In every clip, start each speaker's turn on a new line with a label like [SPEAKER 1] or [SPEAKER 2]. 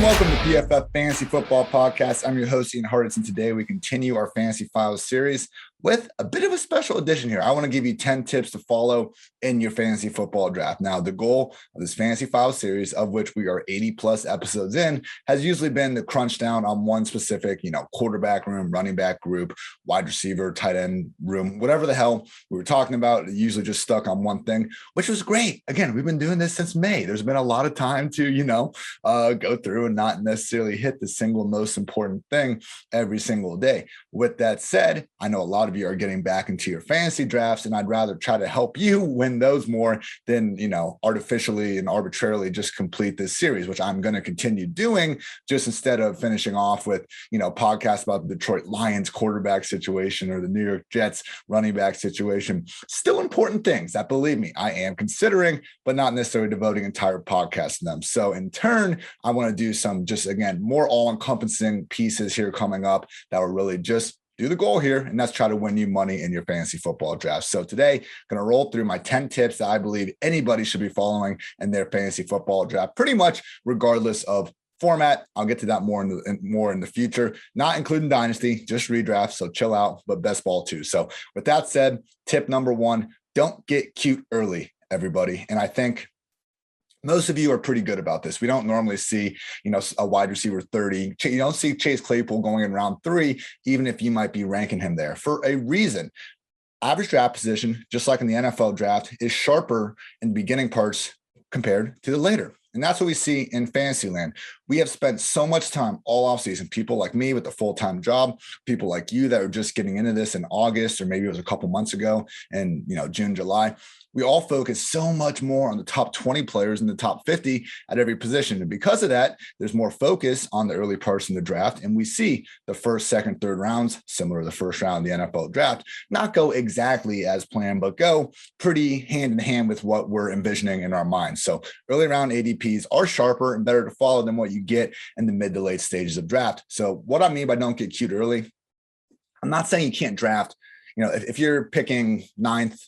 [SPEAKER 1] welcome to PFF Fantasy Football Podcast. I'm your host, Ian Hartitz, and today we continue our Fantasy Files series with a bit of a special edition here. I want to give you 10 tips to follow in your fantasy football draft. Now, the goal of this Fantasy Files series, of which we are 80 plus episodes in, has usually been to crunch down on one specific, quarterback room, running back group, wide receiver, tight end room, whatever the hell we were talking about. Usually just stuck on one thing, which was great. Again, we've been doing this since May. There's been a lot of time to, go through and not necessarily hit the single most important thing every single day. With that said, I know a lot of you are getting back into your fantasy drafts, and I'd rather try to help you win those more than, artificially and arbitrarily just complete this series, which I'm going to continue doing, just instead of finishing off with, podcasts about the Detroit Lions quarterback situation or the New York Jets running back situation. Still important things that, believe me, I am considering, but not necessarily devoting entire podcasts to them. So in turn, I want to do some just, again, more all-encompassing pieces here coming up that will really just do the goal here, and that's try to win you money in your fantasy football draft. So today, I'm going to roll through my 10 tips that I believe anybody should be following in their fantasy football draft, pretty much regardless of format. I'll get to that more in the future, not including dynasty, just redraft. So chill out, but best ball too. So with that said, tip number one, don't get cute early, everybody. And I think most of you are pretty good about this. We don't normally see, a wide receiver 30. You don't see Chase Claypool going in round 3, even if you might be ranking him there for a reason. Average draft position, just like in the NFL draft, is sharper in the beginning parts compared to the later. And that's what we see in fantasy land. We have spent so much time all offseason, people like me with a full-time job, people like you that are just getting into this in August, or maybe it was a couple months ago in, June, July. We all focus so much more on the top 20 players and the top 50 at every position. And because of that, there's more focus on the early parts in the draft. And we see the first, second, third rounds, similar to the first round of the NFL draft, not go exactly as planned, but go pretty hand in hand with what we're envisioning in our minds. So early round ADPs are sharper and better to follow than what you get in the mid to late stages of draft. So what I mean by don't get cute early, I'm not saying you can't draft. If you're picking 9th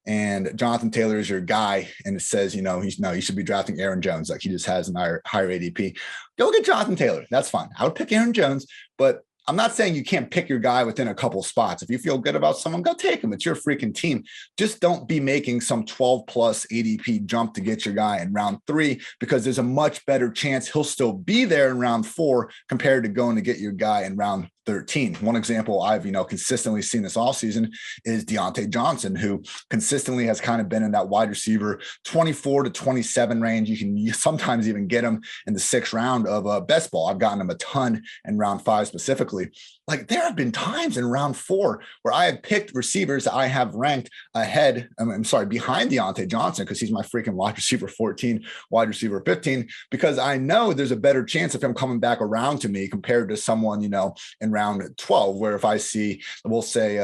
[SPEAKER 1] and Jonathan Taylor is your guy, and it says, you should be drafting Aaron Jones, like he just has an higher ADP, go get Jonathan Taylor. That's fine. I would pick Aaron Jones, but I'm not saying you can't pick your guy within a couple spots. If you feel good about someone, go take him. It's your freaking team. Just don't be making some 12 plus ADP jump to get your guy in round 3, because there's a much better chance he'll still be there in round 4 compared to going to get your guy in round 13. One example I've, consistently seen this offseason is Deontay Johnson, who consistently has kind of been in that wide receiver 24 to 27 range. You can sometimes even get him in the 6th round of best ball. I've gotten him a ton in round 5 specifically. Like, there have been times in round 4 where I have picked receivers that I have ranked behind Deontay Johnson, because he's my freaking wide receiver 14, wide receiver 15, because I know there's a better chance of him coming back around to me compared to someone, in round 12, where if I see, we'll say,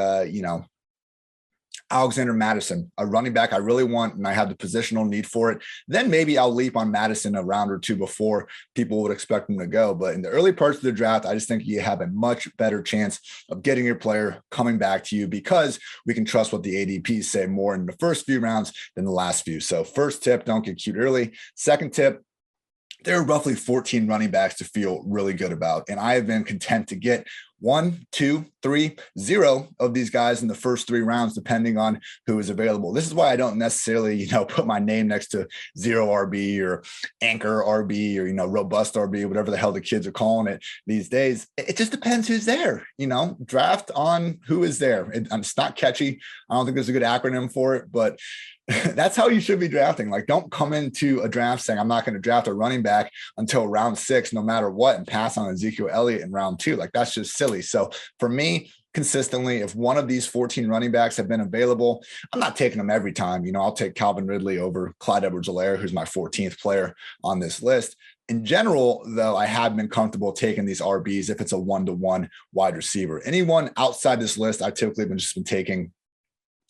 [SPEAKER 1] Alexander Madison, a running back I really want, and I have the positional need for it, then maybe I'll leap on Madison a round or 2 before people would expect him to go. But in the early parts of the draft, I just think you have a much better chance of getting your player coming back to you, because we can trust what the ADPs say more in the first few rounds than the last few. So first tip, don't get cute early. Second tip, there are roughly 14 running backs to feel really good about. And I have been content to get 1, 2, 3, 0 of these guys in the first 3 rounds, depending on who is available. This is why I don't necessarily, put my name next to 0 RB or anchor RB or, robust RB, whatever the hell the kids are calling it these days. It just depends who's there, draft on who is there. It's not catchy. I don't think there's a good acronym for it, but that's how you should be drafting. Like, don't come into a draft saying, I'm not going to draft a running back until round 6, no matter what, and pass on Ezekiel Elliott in round 2. Like, that's just silly. So for me, consistently, if one of these 14 running backs have been available, I'm not taking them every time. I'll take Calvin Ridley over Clyde Edwards-Helaire, who's my 14th player on this list. In general, though, I have been comfortable taking these RBs if it's a 1-to-1 wide receiver. Anyone outside this list, I've typically been taking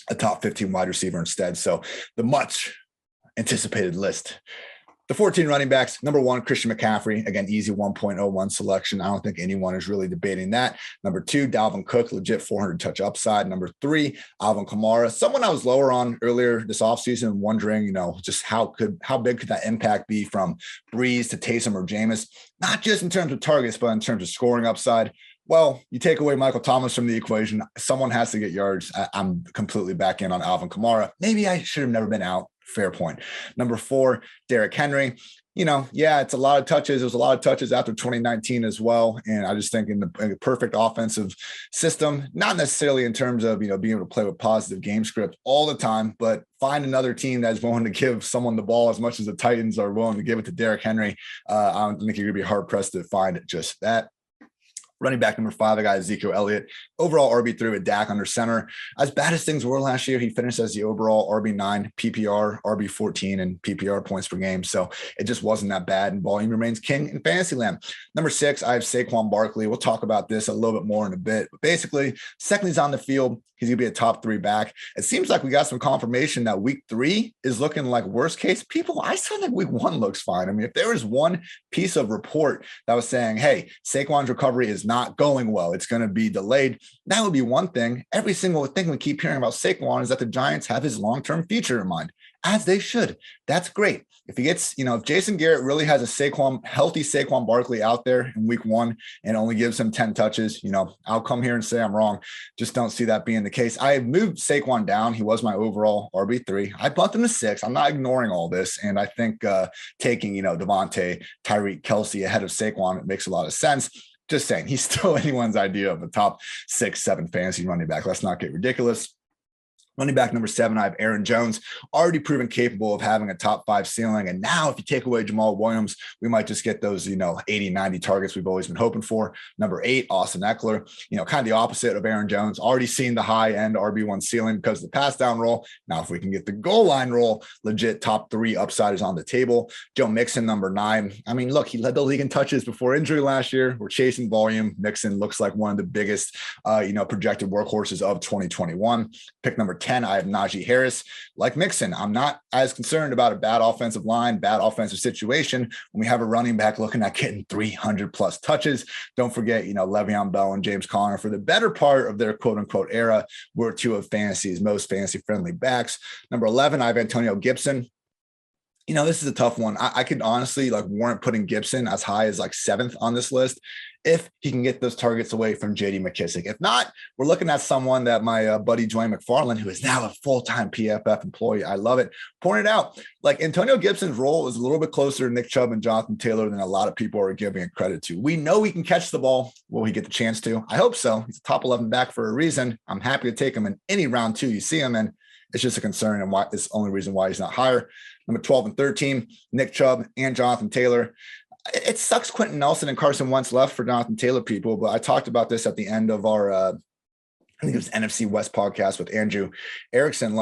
[SPEAKER 1] a top 15 wide receiver instead. So the much anticipated list The 14 running backs, number one, Christian McCaffrey. Again, easy 1.01 selection. I don't think anyone is really debating that. Number two, Dalvin Cook, legit 400 touch upside. Number three, Alvin Kamara, someone I was lower on earlier this offseason, wondering, just how big could that impact be from Breeze to Taysom or Jameis, not just in terms of targets, but in terms of scoring upside. Well, you take away Michael Thomas from the equation, someone has to get yards. I'm completely back in on Alvin Kamara. Maybe I should have never been out. Fair point. Number four, Derrick Henry. It's a lot of touches. It was a lot of touches after 2019 as well. And I just think in the perfect offensive system, not necessarily in terms of, being able to play with positive game script all the time, but find another team that's willing to give someone the ball as much as the Titans are willing to give it to Derrick Henry. I don't think you're going to be hard pressed to find just that. Running back number five, the guy Ezekiel Elliott, overall RB3 with Dak under center. As bad as things were last year, he finished as the overall RB9, PPR, RB14, and PPR points per game. So it just wasn't that bad, and volume remains king in fantasy land. Number six, I have Saquon Barkley. We'll talk about this a little bit more in a bit. But basically, second he's on the field, he's going to be a top three back. It seems like we got some confirmation that week 3 is looking like worst case. People, I still think week 1 looks fine. I mean, if there was one piece of report that was saying, hey, Saquon's recovery is not going well, it's going to be delayed, that would be one thing. Every single thing we keep hearing about Saquon is that the Giants have his long-term future in mind, as they should. That's great. If he gets, if Jason Garrett really has a healthy Saquon Barkley out there in week 1 and only gives him 10 touches, I'll come here and say I'm wrong. Just don't see that being the case. I have moved Saquon down. He was my overall RB3. I bumped him to 6. I'm not ignoring all this. And I think taking, Devontae, Tyreek, Kelsey ahead of Saquon makes a lot of sense. Just saying, he's still anyone's idea of a top 6, 7 fantasy running back. Let's not get ridiculous. Running back number 7, I have Aaron Jones, already proven capable of having a top 5 ceiling. And now if you take away Jamal Williams, we might just get those, 80, 90 targets we've always been hoping for. Number 8, Austin Eckler, kind of the opposite of Aaron Jones, already seen the high end RB1 ceiling because of the pass down roll. Now, if we can get the goal line roll, legit top 3 upside is on the table. Joe Mixon, number 9. I mean, look, he led the league in touches before injury last year. We're chasing volume. Mixon looks like one of the biggest, projected workhorses of 2021. Pick number 10, I have Najee Harris. Like Mixon, I'm not as concerned about a bad offensive line, bad offensive situation when we have a running back looking at getting 300 plus touches. Don't forget, Le'Veon Bell and James Conner, for the better part of their quote unquote era, were 2 of fantasy's most fantasy friendly backs. Number 11, I have Antonio Gibson. This is a tough one. I could honestly warrant putting Gibson as high as 7th on this list if he can get those targets away from J.D. McKissic. If not, we're looking at someone that my buddy Dwayne McFarland, who is now a full-time PFF employee, I love it, pointed out, Antonio Gibson's role is a little bit closer to Nick Chubb and Jonathan Taylor than a lot of people are giving it credit to. We know he can catch the ball. Will he get the chance to? I hope so. He's a top 11 back for a reason. I'm happy to take him in any round 2 you see him in. It's just a concern, and why it's the only reason why he's not higher. Number 12 and 13, Nick Chubb and Jonathan Taylor. It sucks Quentin Nelson and Carson Wentz left for Jonathan Taylor, people, but I talked about this at the end of our I think it was NFC West podcast with Andrew Erickson.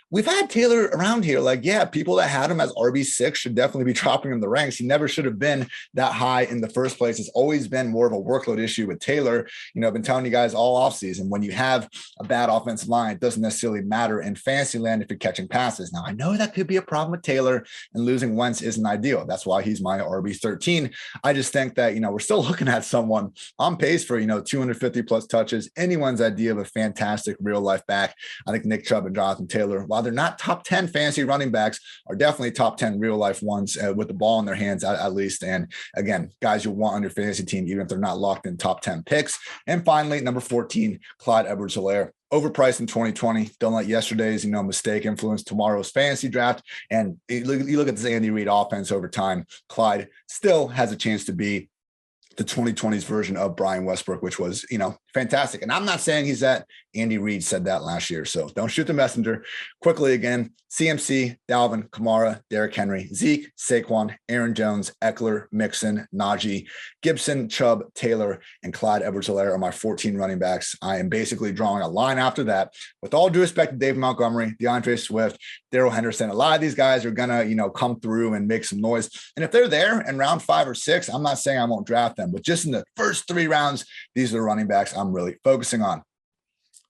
[SPEAKER 1] We've had Taylor around here. People that had him as RB6 should definitely be dropping him the ranks. He never should have been that high in the first place. It's always been more of a workload issue with Taylor. I've been telling you guys all offseason, when you have a bad offensive line, it doesn't necessarily matter in fantasy land if you're catching passes. Now, I know that could be a problem with Taylor, and losing Wentz isn't ideal. That's why he's my RB13. I just think that, we're still looking at someone on pace for, 250 plus touches, anyone's idea of a fantastic real life back. I think Nick Chubb and Jonathan Taylor, while they're not top 10 fantasy running backs, are definitely top 10 real life ones with the ball in their hands at least. And again, guys you'll want on your fantasy team, even if they're not locked in top 10 picks. And finally, number 14, Clyde Edwards-Helaire. Overpriced in 2020. Don't let yesterday's, mistake influence tomorrow's fantasy draft. And you look at this Andy Reid offense over time, Clyde still has a chance to be the 2020s version of Brian Westbrook, which was, fantastic. And I'm not saying he's that. Andy Reid said that last year. So don't shoot the messenger. Quickly again, CMC, Dalvin, Kamara, Derrick Henry, Zeke, Saquon, Aaron Jones, Eckler, Mixon, Najee, Gibson, Chubb, Taylor, and Clyde Edwards-Helaire are my 14 running backs. I am basically drawing a line after that. With all due respect to Dave Montgomery, DeAndre Swift, Darrell Henderson, a lot of these guys are going to, come through and make some noise. And if they're there in round 5 or 6, I'm not saying I won't draft them, but just in the first 3 rounds, these are the running backs I'm really focusing on.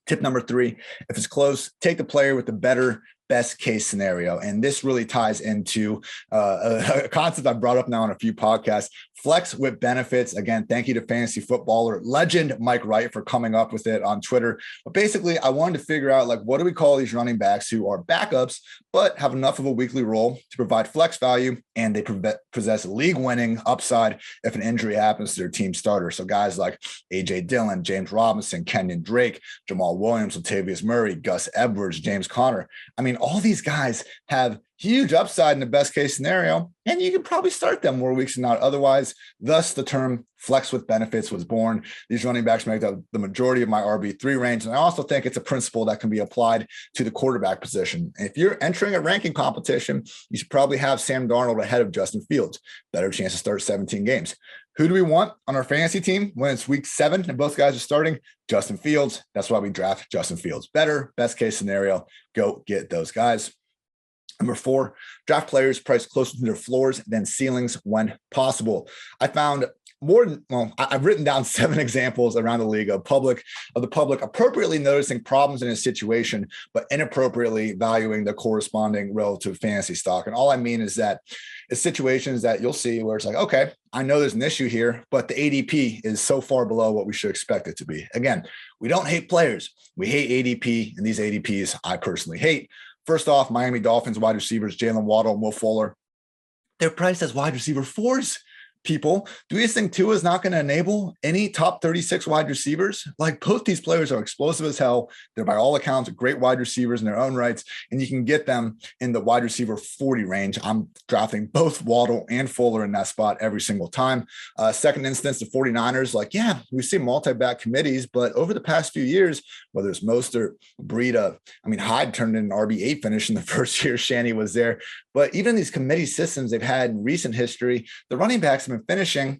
[SPEAKER 1] Tip number 3, if it's close, take the player with the better best case scenario. And this really ties into a concept I brought up now on a few podcasts, flex with benefits. Again, thank you to fantasy footballer legend Mike Wright for coming up with it on Twitter. But basically, I wanted to figure out, like, what do we call these running backs who are backups, but have enough of a weekly role to provide flex value, and they possess league-winning upside if an injury happens to their team starter. So guys like A.J. Dillon, James Robinson, Kenyon Drake, Jamal Williams, Latavius Murray, Gus Edwards, James Conner. I mean, all these guys have huge upside in the best case scenario, and you can probably start them more weeks than not otherwise. Thus, the term flex with benefits was born. These running backs make up the majority of my RB3 range, and I also think it's a principle that can be applied to the quarterback position. And if you're entering a ranking competition, you should probably have Sam Darnold ahead of Justin Fields. Better chance to start 17 games. Who do we want on our fantasy team when it's week 7 and both guys are starting? Justin Fields. That's why we draft Justin Fields. Better, best case scenario, go get those guys. Number 4, draft players priced closer to their floors than ceilings when possible. I found I've written down 7 examples around the league of the public appropriately noticing problems in a situation, but inappropriately valuing the corresponding relative fantasy stock. And all I mean is that it's situations that you'll see where it's like, okay, I know there's an issue here, but the ADP is so far below what we should expect it to be. Again, we don't hate players. We hate ADP, and these ADPs I personally hate. First off, Miami Dolphins wide receivers, Jalen Waddle and Will Fuller, they're priced as wide receiver 4s. People, do you think Tua is not going to enable any top 36 wide receivers? Like, both these players are explosive as hell. They're by all accounts great wide receivers in their own rights, and you can get them in the wide receiver 40 range. I'm drafting both Waddle and Fuller in that spot every single time. Second instance, the 49ers, like, yeah, we see multi-back committees, but over the past few years, whether it's Mostert, Breida, Hyde turned in an RB8 finish in the first year Shanny was there. But even these committee systems they've had in recent history, the running backs have been finishing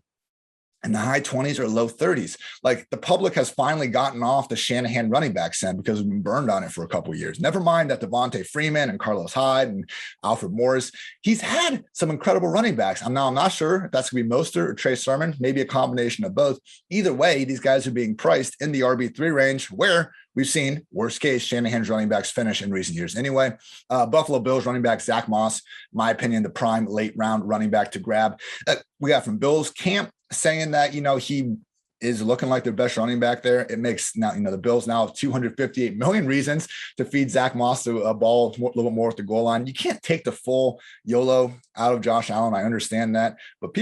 [SPEAKER 1] in the high 20s or low 30s. Like, the public has finally gotten off the Shanahan running back scent because we've been burned on it for a couple of years. Never mind that Devontae Freeman and Carlos Hyde and Alfred Morris, he's had some incredible running backs. I'm not sure if that's going to be Mostert or Trey Sermon, maybe a combination of both. Either way, these guys are being priced in the RB3 range, where we've seen, worst case, Shanahan's running backs finish in recent years. Anyway, Buffalo Bills running back Zach Moss, my opinion, the prime late round running back to grab. We got from Bills camp saying that, he is looking like their best running back there. It makes now, the Bills now have 258 million reasons to feed Zach Moss to a ball a little bit more at the goal line. You can't take the full YOLO out of Josh Allen. I understand that. But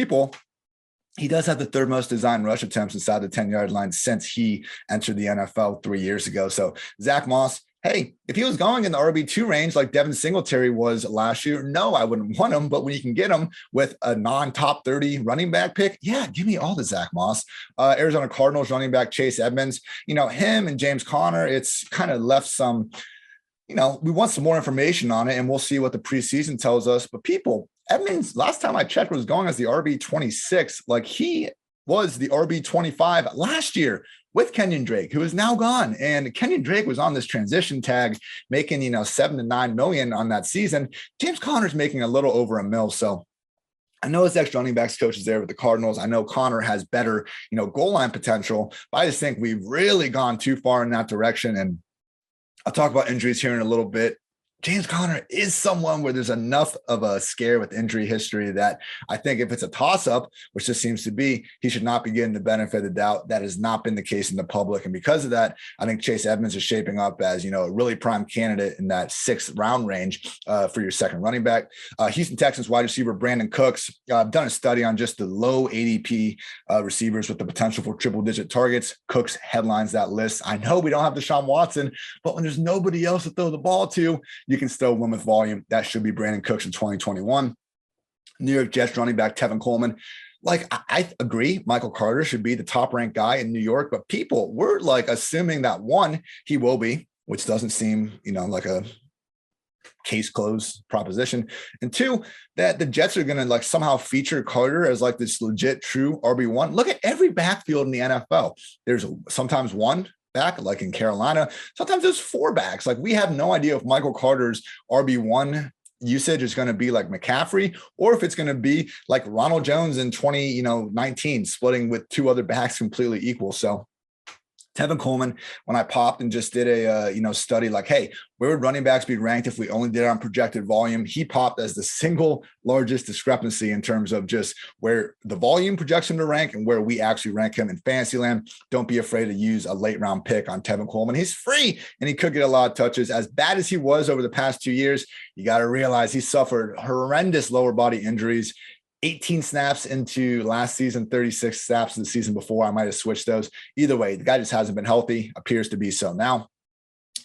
[SPEAKER 1] he does have the 3rd most design rush attempts inside the 10-yard line since he entered the NFL 3 years ago. So Zach Moss, hey, if he was going in the RB2 range like Devin Singletary was last year, no, I wouldn't want him. But when you can get him with a non-top 30 running back pick, yeah, give me all the Zach Moss. Arizona Cardinals running back Chase Edmonds, him and James Conner, it's kind of left some, we want some more information on it, and we'll see what the preseason tells us. But Edmonds, last time I checked, was going as the RB26. Like, he was the RB25 last year with Kenyon Drake, who is now gone. And Kenyon Drake was on this transition tag, making, $7 to $9 million on that season. James Conner's making a little over $1 million. So I know his ex-running backs coach is there with the Cardinals. I know Conner has better, goal line potential, but I just think we've really gone too far in that direction. And I'll talk about injuries here in a little bit. James Conner is someone where there's enough of a scare with injury history that I think if it's a toss-up, which this seems to be, he should not be getting the benefit of the doubt. That has not been the case in the public. And because of that, I think Chase Edmonds is shaping up as, a really prime candidate in that 6th round range for your second running back. Houston Texans wide receiver Brandon Cooks. I've done a study on just the low ADP receivers with the potential for triple-digit targets. Cooks headlines that list. I know we don't have Deshaun Watson, but when there's nobody else to throw the ball to, you can still win with volume. That should be Brandon Cooks in 2021. New York Jets running back Tevin Coleman. Like, I agree, Michael Carter should be the top-ranked guy in New York, but people were assuming that, 1, he will be, which doesn't seem, like a case closed proposition, and 2, that the Jets are going to somehow feature Carter as this legit true RB1. Look at every backfield in the NFL. There's sometimes 1 back, like in Carolina. Sometimes there's 4 backs. We have no idea if Michael Carter's RB1 usage is going to be like McCaffrey, or if it's going to be like Ronald Jones in 2019, splitting with 2 other backs completely equal. So Tevin Coleman, when I popped and just did a study like, hey, where would running backs be ranked if we only did it on projected volume? He popped as the single largest discrepancy in terms of just where the volume projects him to rank and where we actually rank him in Fantasyland. Don't be afraid to use a late round pick on Tevin Coleman. He's free and he could get a lot of touches. As bad as he was over the past 2 years, you got to realize he suffered horrendous lower body injuries. 18 snaps into last season, 36 snaps the season before. I might have switched those. Either way, the guy just hasn't been healthy, appears to be so now.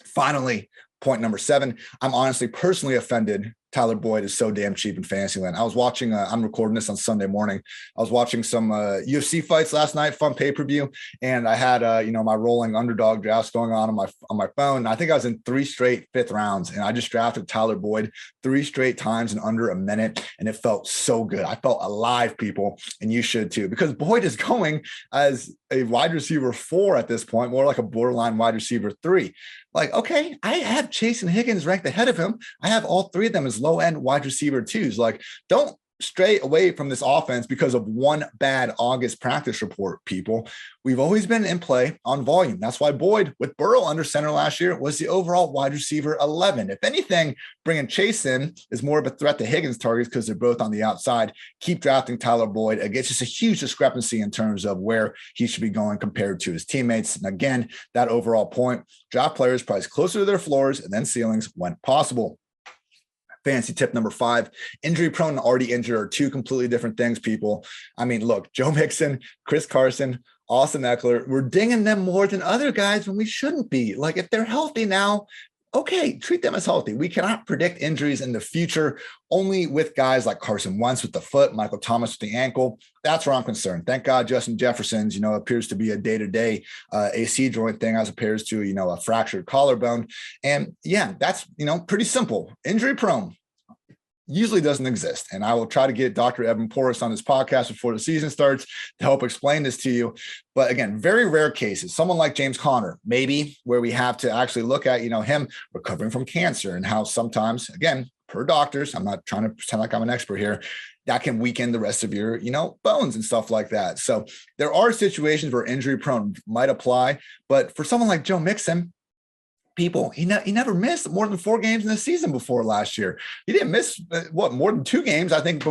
[SPEAKER 1] Finally, point number 7, I'm honestly personally offended Tyler Boyd is so damn cheap in Fantasyland. I was watching, I'm recording this on Sunday morning. I was watching some UFC fights last night, fun pay-per-view. And I had, my rolling underdog drafts going on my phone. I think I was in 3 straight 5th rounds and I just drafted Tyler Boyd 3 straight times in under a minute. And it felt so good. I felt alive, people. And you should too, because Boyd is going as a wide receiver 4 at this point, more like a borderline wide receiver 3. Like, okay, I have Chase and Higgins ranked ahead of him. I have all 3 of them as low-end wide receiver 2s. Like, don't stray away from this offense because of one bad August practice report, people. We've always been in play on volume. That's why Boyd, with Burrow under center last year, was the overall wide receiver 11. If anything, bringing Chase in is more of a threat to Higgins' targets because they're both on the outside. Keep drafting Tyler Boyd. Again, it's just a huge discrepancy in terms of where he should be going compared to his teammates. And again, that overall point, draft players priced closer to their floors and then ceilings when possible. Fancy tip number 5, injury prone and already injured are 2 completely different things, people. I mean, look, Joe Mixon, Chris Carson, Austin Eckler, we're dinging them more than other guys when we shouldn't be. Like, if they're healthy now, okay, treat them as healthy. We cannot predict injuries in the future, only with guys like Carson Wentz with the foot, Michael Thomas with the ankle. That's where I'm concerned. Thank God Justin Jefferson's, appears to be a day-to-day AC joint thing as opposed to, a fractured collarbone. And yeah, that's, pretty simple. Injury prone usually doesn't exist. And I will try to get Dr. Evan Porras on this podcast before the season starts to help explain this to you. But again, very rare cases. Someone like James Conner, maybe, where we have to actually look at, him recovering from cancer and how sometimes, again, per doctors, I'm not trying to pretend like I'm an expert here, that can weaken the rest of your, bones and stuff like that. So there are situations where injury prone might apply. But for someone like Joe Mixon, people, he never missed more than 4 games in the season before last year. He didn't miss more than 2 games, I think,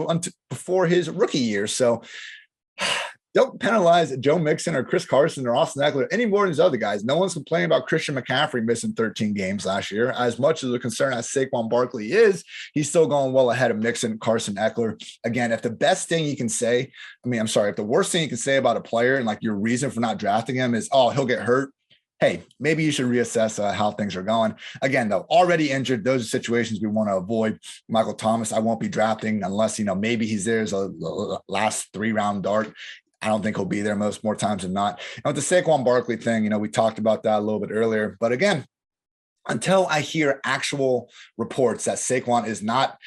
[SPEAKER 1] before his rookie year. So don't penalize Joe Mixon or Chris Carson or Austin Eckler any more than these other guys. No one's complaining about Christian McCaffrey missing 13 games last year. As much as a concern as Saquon Barkley is, he's still going well ahead of Mixon, Carson, Eckler. Again, if the worst thing you can say about a player and like your reason for not drafting him is, oh, he'll get hurt, hey, maybe you should reassess how things are going. Again, though, already injured, those are situations we want to avoid. Michael Thomas, I won't be drafting unless, maybe he's there as a last 3-round dart. I don't think he'll be there more times than not. And with the Saquon Barkley thing, we talked about that a little bit earlier. But again, until I hear actual reports that Saquon is not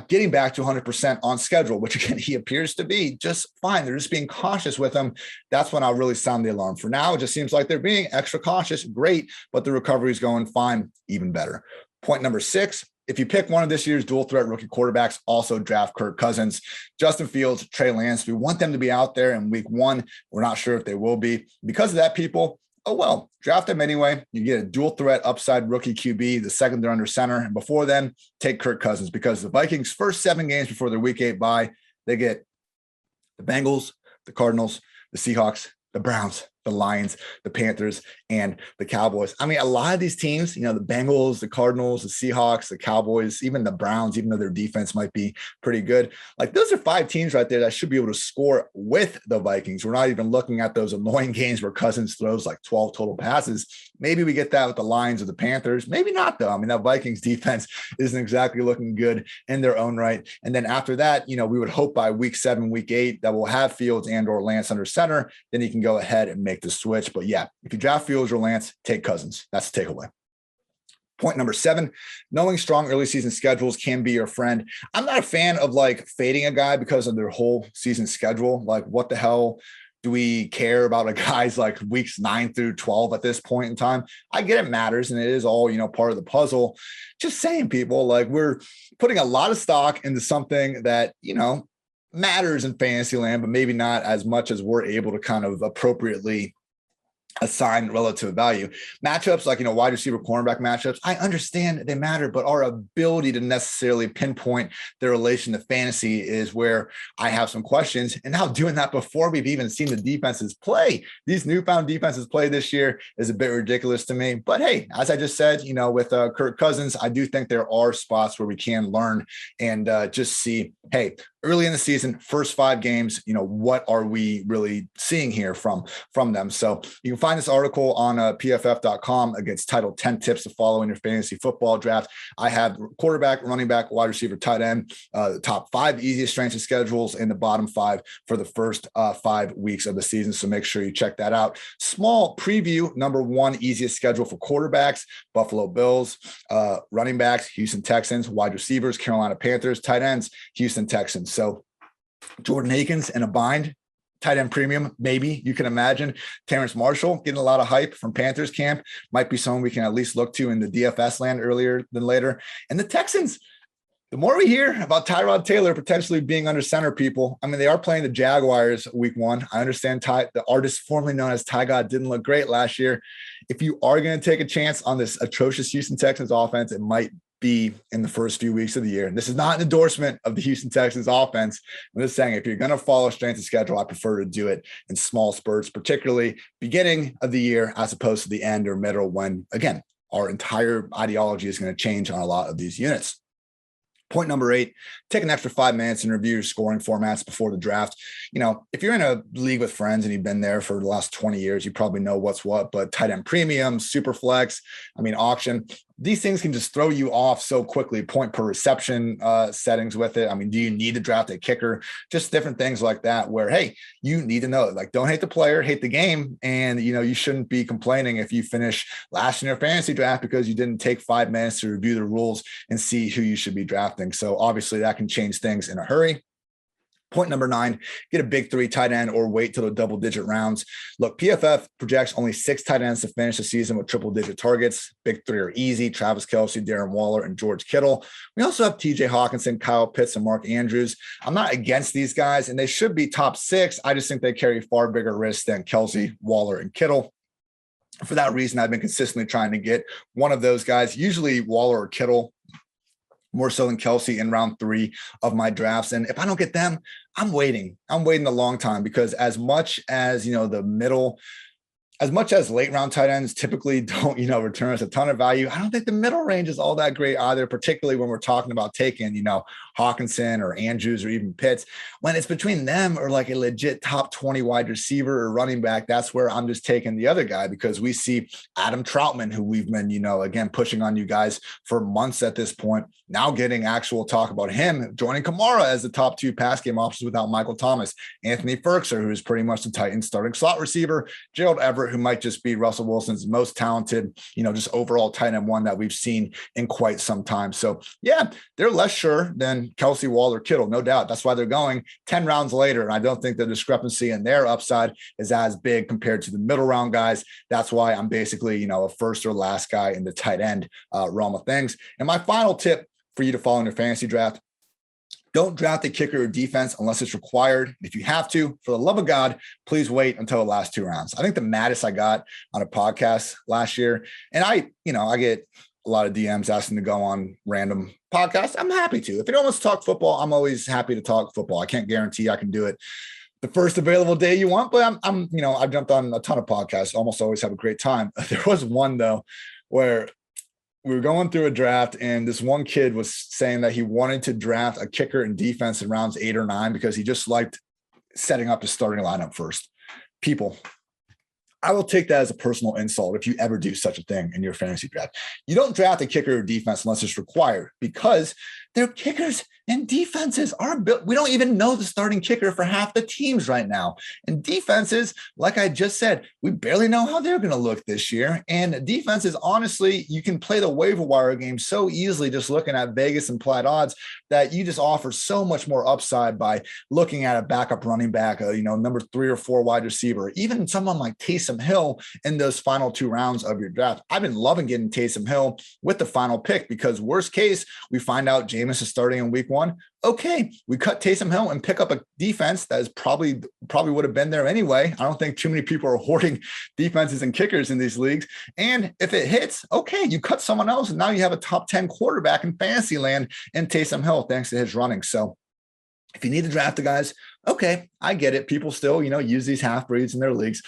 [SPEAKER 1] getting back to 100% on schedule, which again, he appears to be just fine. They're just being cautious with him. That's when I'll really sound the alarm. For now, it just seems like they're being extra cautious. Great. But the recovery is going fine, even better. Point number 6, if you pick one of this year's dual threat rookie quarterbacks, also draft Kirk Cousins, Justin Fields, Trey Lance. We want them to be out there in week 1. We're not sure if they will be. Because of that, people, oh, well, draft them anyway. You get a dual threat upside rookie QB, the second they're under center. And before then, take Kirk Cousins, because the Vikings' first 7 games before their week 8 bye, they get the Bengals, the Cardinals, the Seahawks, the Browns, the Lions, the Panthers, and the Cowboys. I mean, a lot of these teams, the Bengals, the Cardinals, the Seahawks, the Cowboys, even the Browns, even though their defense might be pretty good, like those are 5 teams right there that should be able to score with the Vikings. We're not even looking at those annoying games where Cousins throws like 12 total passes. Maybe we get that with the Lions or the Panthers. Maybe not, though. I mean, that Vikings defense isn't exactly looking good in their own right. And then after that, we would hope by week 7, week 8, that we'll have Fields and or Lance under center. Then he can go ahead and make the switch. But yeah, if you draft Fields or Lance, take Cousins. That's the takeaway. Point number 7, knowing strong early season schedules can be your friend. I'm not a fan of like fading a guy because of their whole season schedule. Like, what the hell do we care about a guy's like weeks 9 through 12 at this point in time? I get it matters and it is all, part of the puzzle. Just saying, people, like, we're putting a lot of stock into something that, matters in fantasy land, but maybe not as much as we're able to kind of appropriately assigned relative value. Matchups like, wide receiver, cornerback matchups, I understand they matter, but our ability to necessarily pinpoint their relation to fantasy is where I have some questions. And now doing that before we've even seen the defenses play, these newfound defenses play this year is a bit ridiculous to me. But hey, as I just said, with Kirk Cousins, I do think there are spots where we can learn and just see, hey, early in the season, first 5 games, what are we really seeing here from them? So you can find this article on PFF.com against titled 10 tips to follow in your fantasy football draft. I have quarterback, running back, wide receiver, tight end, the top 5 easiest strengths of schedules and the bottom 5 for the first 5 weeks of the season. So make sure you check that out. Small preview, number 1 easiest schedule for quarterbacks, Buffalo Bills, running backs, Houston Texans, wide receivers, Carolina Panthers, tight ends, Houston Texans. So Jordan Akins in a bind, tight end premium, maybe you can imagine. Terrence Marshall getting a lot of hype from Panthers camp, might be someone we can at least look to in the DFS land earlier than later. And the Texans, the more we hear about Tyrod Taylor potentially being under center, people, they are playing the Jaguars week 1. I understand the artist formerly known as Ty God didn't look great last year. If you are going to take a chance on this atrocious Houston Texans offense, it might be in the first few weeks of the year. And this is not an endorsement of the Houston Texans offense. I'm just saying, if you're going to follow strength of schedule, I prefer to do it in small spurts, particularly beginning of the year, as opposed to the end or middle when, again, our entire ideology is going to change on a lot of these units. Point number 8, take an extra 5 minutes and review your scoring formats before the draft. If you're in a league with friends and you've been there for the last 20 years, you probably know what's what, but tight end premium, super flex, auction, these things can just throw you off so quickly. Point per reception settings with it. Do you need to draft a kicker? Just different things like that where, hey, you need to know, like, don't hate the player, hate the game. And, you shouldn't be complaining if you finish last in your fantasy draft because you didn't take 5 minutes to review the rules and see who you should be drafting. So obviously that can change things in a hurry. Point number 9, get a big 3 tight end or wait till the double-digit rounds. Look, PFF projects only 6 tight ends to finish the season with triple-digit targets. Big 3 are easy: Travis Kelce, Darren Waller, and George Kittle. We also have TJ Hawkinson, Kyle Pitts, and Mark Andrews. I'm not against these guys, and they should be top 6. I just think they carry far bigger risks than Kelce, Waller, and Kittle. For that reason, I've been consistently trying to get one of those guys, usually Waller or Kittle, more so than Kelce in round 3 of my drafts. And if I don't get them, I'm waiting a long time, because as much as, the middle, as much as late round tight ends typically don't, return us a ton of value, I don't think the middle range is all that great either, particularly when we're talking about taking, Hawkinson or Andrews or even Pitts. When it's between them or like a legit top 20 wide receiver or running back, that's where I'm just taking the other guy, because we see Adam Troutman, who we've been, again, pushing on you guys for months at this point, now getting actual talk about him joining Kamara as the top 2 pass game options without Michael Thomas. Anthony Ferkser, who is pretty much the Titans starting slot receiver. Gerald Everett, who might just be Russell Wilson's most talented, just overall tight end 1 that we've seen in quite some time. So yeah, they're less sure than Kelce, Waller, Kittle, no doubt. That's why they're going 10 rounds later. And I don't think the discrepancy in their upside is as big compared to the middle round guys. That's why I'm basically, a first or last guy in the tight end realm of things. And my final tip for you to follow in your fantasy draft: don't draft a kicker or defense unless it's required. If you have to, for the love of God, please wait until the last 2 rounds. I think the maddest I got on a podcast last year, and I get a lot of DMs asking to go on random podcasts. I'm happy to. If anyone wants to talk football, I'm always happy to talk football. I can't guarantee I can do it the first available day you want, but I've jumped on a ton of podcasts, almost always have a great time. There was one though where we were going through a draft, and this one kid was saying that he wanted to draft a kicker and defense in rounds 8 or 9 because he just liked setting up his starting lineup first. People, I will take that as a personal insult if you ever do such a thing in your fantasy draft. You don't draft a kicker or defense unless it's required, because their kickers and defenses are built. We don't even know the starting kicker for half the teams right now. And defenses, like I just said, we barely know how they're going to look this year. And defenses, honestly, you can play the waiver wire game so easily just looking at Vegas implied odds that you just offer so much more upside by looking at a backup running back, number 3 or 4 wide receiver, even someone like Taysom Hill in those final 2 rounds of your draft. I've been loving getting Taysom Hill with the final pick, because worst case, we find out Jameis is starting in week 1 one. Okay, we cut Taysom Hill and pick up a defense that is probably would have been there anyway. I don't think too many people are hoarding defenses and kickers in these leagues. And if it hits, okay, you cut someone else, and now you have a top 10 quarterback in fantasy land in Taysom Hill, thanks to his running. So if you need to draft the guys, okay, I get it. People still, use these half breeds in their leagues.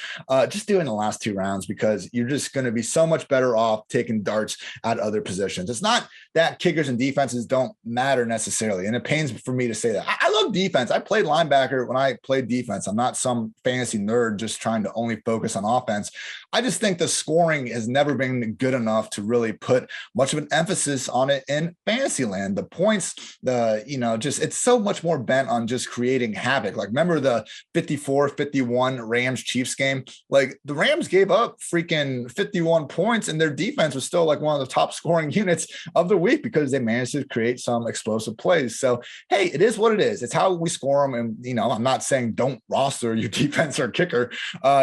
[SPEAKER 1] Just do it in the last 2 rounds, because you're just going to be so much better off taking darts at other positions. It's not that kickers and defenses don't matter necessarily. And it pains for me to say that. I love defense. I played linebacker when I played defense. I'm not some fantasy nerd just trying to only focus on offense. I just think the scoring has never been good enough to really put much of an emphasis on it in fantasy land. The points, it's so much more bent on just creating havoc. Like, remember the 54-51 Rams-Chiefs game? Like, the Rams gave up freaking 51 points, and their defense was still like one of the top scoring units of the week because they managed to create some explosive plays. So, hey, it is what it is. It's how we score them. And, I'm not saying don't roster your defense or kicker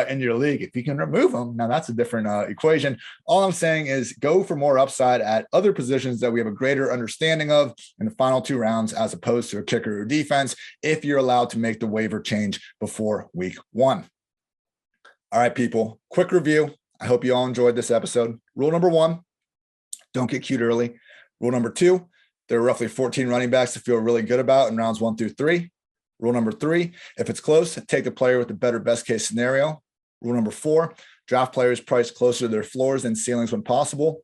[SPEAKER 1] in your league. If you can remove them, now that's a different equation. All I'm saying is go for more upside at other positions that we have a greater understanding of in the final 2 rounds, as opposed to a kicker or defense, if you're allowed to make the waiver change before week 1. All right, people, quick review. I hope you all enjoyed this episode. Rule number 1, don't get cute early. Rule number 2, there are roughly 14 running backs to feel really good about in rounds 1 through 3. Rule number 3, if it's close, take the player with the better best case scenario. Rule number 4, draft players priced closer to their floors than ceilings when possible.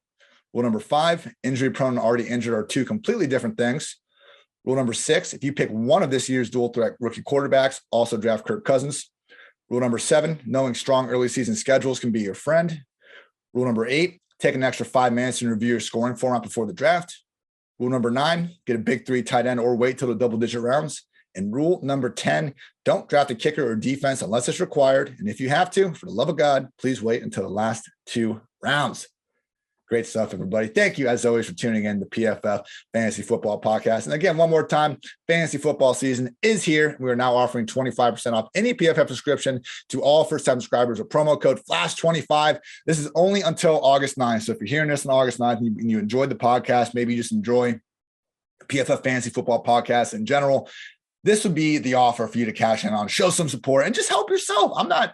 [SPEAKER 1] Rule number 5, injury prone and already injured are 2 completely different things. Rule number 6, if you pick one of this year's dual threat rookie quarterbacks, also draft Kirk Cousins. Rule number 7, knowing strong early season schedules can be your friend. Rule number 8, take an extra 5 minutes and review your scoring format before the draft. Rule number 9, get a big 3 tight end or wait till the double-digit rounds. And rule number 10, don't draft a kicker or defense unless it's required. And if you have to, for the love of God, please wait until the last 2 rounds. Great stuff, everybody. Thank you, as always, for tuning in to PFF Fantasy Football Podcast. And again, one more time, fantasy football season is here. We are now offering 25% off any PFF subscription to all first-time subscribers with promo code FLASH25. This is only until August 9th. So if you're hearing this on August 9th and you enjoyed the podcast, maybe you just enjoy PFF Fantasy Football Podcast in general, this would be the offer for you to cash in on, show some support, and just help yourself. I'm not,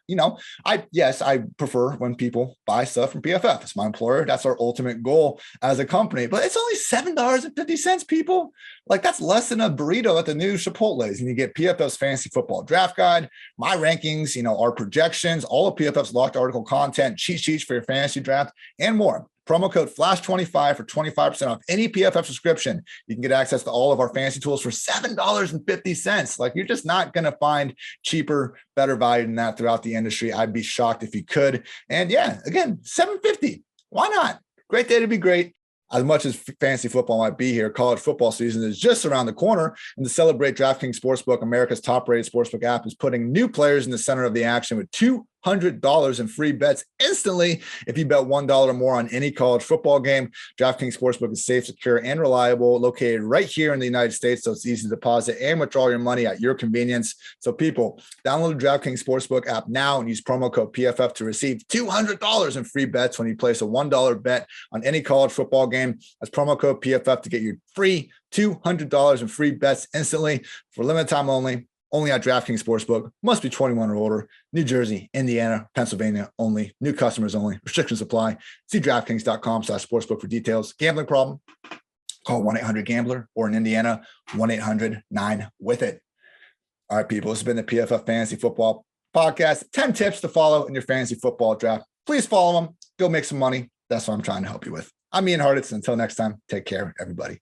[SPEAKER 1] I prefer when people buy stuff from PFF. It's my employer. That's our ultimate goal as a company. But it's only $7.50, people. Like, that's less than a burrito at the new Chipotle's. And you get PFF's Fantasy Football Draft Guide, my rankings, our projections, all of PFF's locked article content, cheat sheets for your fantasy draft, and more. Promo code FLASH25 for 25% off any PFF subscription. You can get access to all of our fantasy tools for $7.50. Like, you're just not going to find cheaper, better value than that throughout the industry. I'd be shocked if you could. And yeah, again, $7.50. Why not? Great day to be great. As much as fantasy football might be here, college football season is just around the corner. And to celebrate, DraftKings Sportsbook, America's top-rated sportsbook app, is putting new players in the center of the action with $200 in free bets instantly if you bet $1 or more on any college football game. DraftKings Sportsbook is safe, secure, and reliable, located right here in the United States, so it's easy to deposit and withdraw your money at your convenience. So people, download the DraftKings Sportsbook app now and use promo code PFF to receive $200 in free bets when you place a $1 bet on any college football game. That's promo code PFF to get your free $200 in free bets instantly for limited time only at DraftKings Sportsbook. Must be 21 or older. New Jersey, Indiana, Pennsylvania only. New customers only. Restrictions apply. See DraftKings.com/sportsbook for details. Gambling problem? Call 1-800-GAMBLER, or in Indiana, 1-800-9-WITH-IT. All right, people, this has been the PFF Fantasy Football Podcast. 10 tips to follow in your fantasy football draft. Please follow them. Go make some money. That's what I'm trying to help you with. I'm Ian Hartitz. Until next time, take care, everybody.